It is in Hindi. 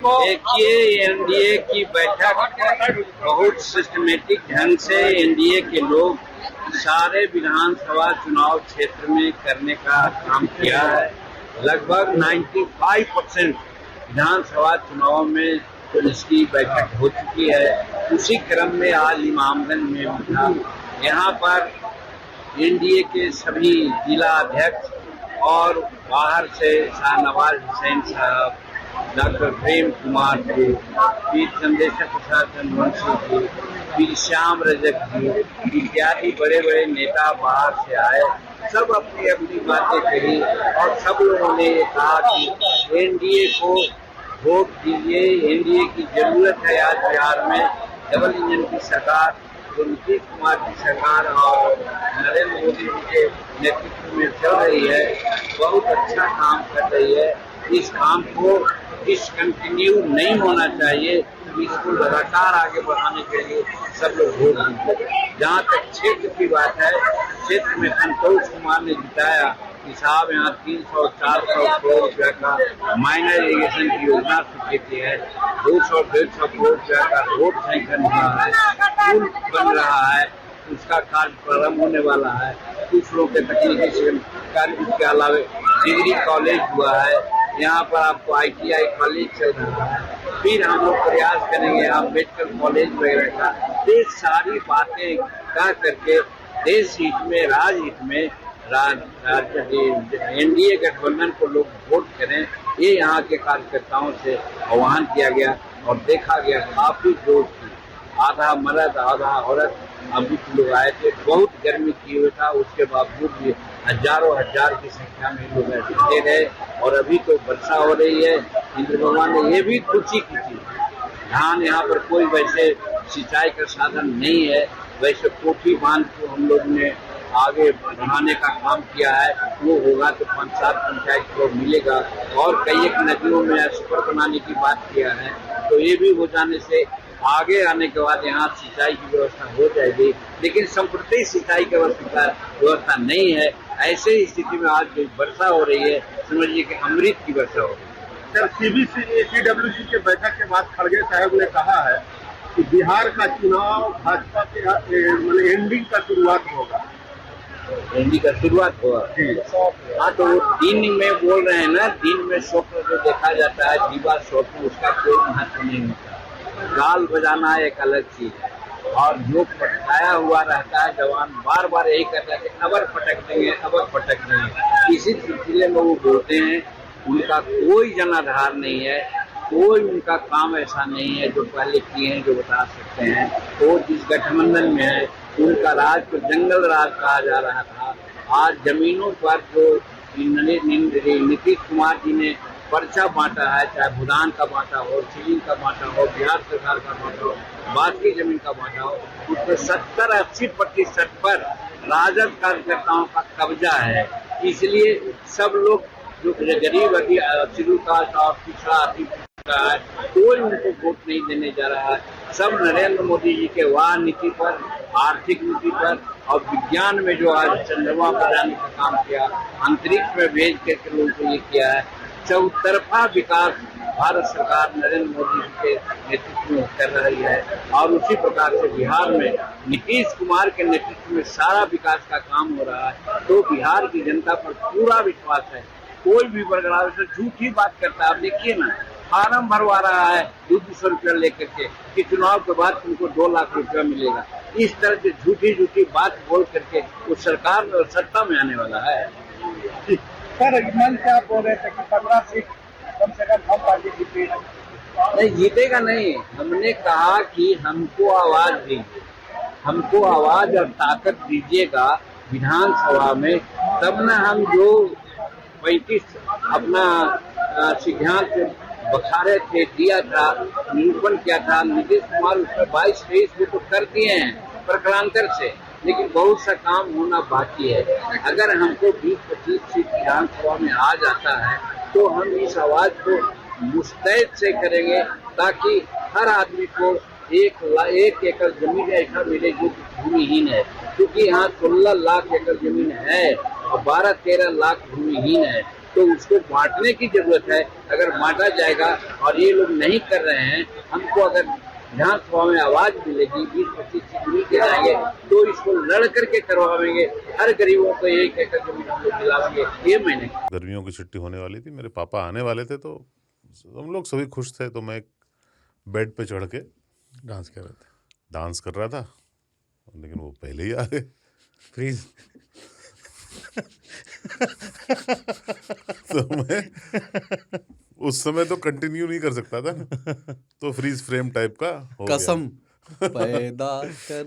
देखिए, एनडीए की बैठक बहुत सिस्टमेटिक ढंग से एनडीए के लोग सारे विधानसभा चुनाव क्षेत्र में करने का काम किया है। लगभग 95% विधानसभा चुनाव में इसकी बैठक हो चुकी है। उसी क्रम में आज इमामगंज में भी था। यहाँ पर एनडीए के सभी जिला अध्यक्ष और बाहर से शाहनवाज हुसैन साहब, डॉक्टर प्रेम कुमार जी, पी चंदेश्वर प्रसाद चंद्रवंशी जी, पी श्याम रजक जी इत्यादि बड़े बड़े नेता बाहर से आए। सब अपनी अपनी बातें कही और सब लोगों ने ये कहा कि एनडीए को वोट दीजिए। एनडीए की जरूरत है आज बिहार में। डबल इंजन की सरकार जो नीतीश कुमार की सरकार और नरेंद्र मोदी जी के नेतृत्व में चल रही है, बहुत अच्छा काम कर रही है। इस काम को डिसकंटिन्यू नहीं होना चाहिए। इसको लगातार आगे बढ़ाने के लिए सब लोग वोट दीजिए। जहाँ तक क्षेत्र की बात है, क्षेत्र में संतोष कुमार ने जिताया कि साहब यहाँ 300-400 करोड़ रुपया का माइनर इरिगेशन की योजना स्वीकृति है, 200-150 करोड़ रुपया का रोड सैंक्शन हुआ है, पुल बन रहा है, उसका कार्य प्रारंभ होने वाला है। कुछ लोग के तकनीकी कार्य, इसके अलावा डिग्री कॉलेज हुआ है। यहाँ पर आपको ITI कॉलेज चल रहा है। फिर हम लोग प्रयास करेंगे अम्बेडकर कॉलेज वगैरह का। ये सारी बातें कह करके देश हित में, राजहित में एनडीए गठबंधन को लोग वोट करें, ये यहाँ के कार्यकर्ताओं से आह्वान किया गया और देखा गया काफी जोश थी। आधा मर्द आधा औरत अभी लोग आए थे। बहुत गर्मी किए हुए था, उसके बावजूद भी हजारों हजार की संख्या में लोग जुटे रहे। और अभी तो वर्षा हो रही है। इंद्र भगवान ने ये भी खुशी की थी। धान यहाँ पर कोई वैसे सिंचाई का साधन नहीं है। वैसे कोठी बांध को हम लोग ने आगे बढ़ाने का काम किया है। वो होगा तो 5-7 पंचायत को मिलेगा। और कई एक नदियों में सुपर बनाने की बात किया है, तो ये भी हो जाने से आगे आने के बाद यहाँ सिंचाई की व्यवस्था हो जाएगी। लेकिन संप्रति सिंचाई की व्यवस्था नहीं है। ऐसे ही स्थिति में आज जो वर्षा हो रही है, समझिए कि अमृत की वर्षा हो रही है। सर, CWC के बैठक के बाद खड़गे साहब ने कहा है कि बिहार का चुनाव भाजपा के एंडिंग का शुरुआत होगा। एंडिंग का शुरुआत होगा। हाँ, तो वो दिन में बोल रहे हैं ना, दिन में स्वप्न जो देखा जाता है, जीवा स्वप्न, उसका कोई महत्व नहीं होता। गाल बजाना एक अलग चीज है और जो पटकाया हुआ रहता है जवान बार बार यही कहता है कि अबर पटक देंगे, अबर पटक देंगे। इसी सिलसिले में वो बोलते हैं। उनका कोई जनाधार नहीं है, कोई उनका काम ऐसा नहीं है जो पहले किए हैं जो बता सकते हैं। तो जिस गठबंधन में है उनका राज को जंगल राज कहा जा रहा था। आज जमीनों पर जो नीतीश कुमार जी ने पर्चा बांटा है, चाहे भूटान का बांटा हो, चिली का बांटा हो, बिहार सरकार का बांटा हो, बाकी जमीन का बांटा हो, उसमें 70-80% पर राजद कार्यकर्ताओं का कब्जा है। इसलिए सब लोग जो गरीब शेड्यूल कास्ट और पिछड़ा है, कोई उनको वोट नहीं देने जा रहा है। सब नरेंद्र मोदी जी के वाह नीति पर, आर्थिक नीति पर और विज्ञान में जो आज चंद्रमा पर जाने का काम किया, अंतरिक्ष में भेज करके लोगों को ये किया है। चौतरफा विकास भारत सरकार नरेंद्र मोदी जी के नेतृत्व में कर रही है। और उसी प्रकार से बिहार में नीतीश कुमार के नेतृत्व में सारा विकास का काम हो रहा है। तो बिहार की जनता पर पूरा विश्वास है। कोई भी बरगलाव से झूठी बात करता है। आप देखिए ना, फार्म भरवा रहा है 200 रुपया लेकर के कि चुनाव के बाद तुमको 2 लाख रुपया मिलेगा। इस तरह से झूठी बात बोल करके उस सरकार में और सत्ता में आने वाला है। सर, मन से आप बोल रहे थे कि 15 सीट कम से कम हम पार्टी जीतेगा। नहीं, जीतेगा नहीं। हमने कहा कि हमको आवाज दीजिए, हमको आवाज और ताकत दीजिएगा विधानसभा में, तब न हम जो 35 अपना सिद्धांत बखारे थे, दिया था, निरूपण किया था नीतीश कुमार, उसमें 22-23 वो तो कर दिए हैं प्रकलांतर से। लेकिन बहुत सा काम होना बाकी है। अगर हमको 20-25 सीट विधानसभा में आ जाता है तो हम इस आवाज को मुस्तैद से करेंगे ताकि हर आदमी को 1 एकड़ जमीन ऐसा मिले जो भूमिहीन है। क्योंकि यहाँ 16 लाख एकड़ जमीन है और 12-13 लाख भूमिहीन है। तो उसको बांटने की जरूरत है। अगर बांटा जाएगा और ये लोग नहीं कर रहे हैं, हमको अगर विधानसभा में आवाज मिलेगी, 20-25 सीट मिल के जाएंगे तो इसको लड़ करके करवाएंगे। हर गरीबों को एक एकड़ जमीन हम लोग दिलाएंगे। ये महीने गर्मियों की छुट्टी होने वाली थी, मेरे पापा आने वाले थे, तो हम लोग सभी खुश थे। तो मैं बेड पे चढ़ के डांस कर रहे थे, डांस कर रहा था, लेकिन वो पहले ही आ गए। फ्रीज। तो मैं उस समय तो कंटिन्यू नहीं कर सकता था ना, तो फ्रीज फ्रेम टाइप का हो गया। कसम पैदा कर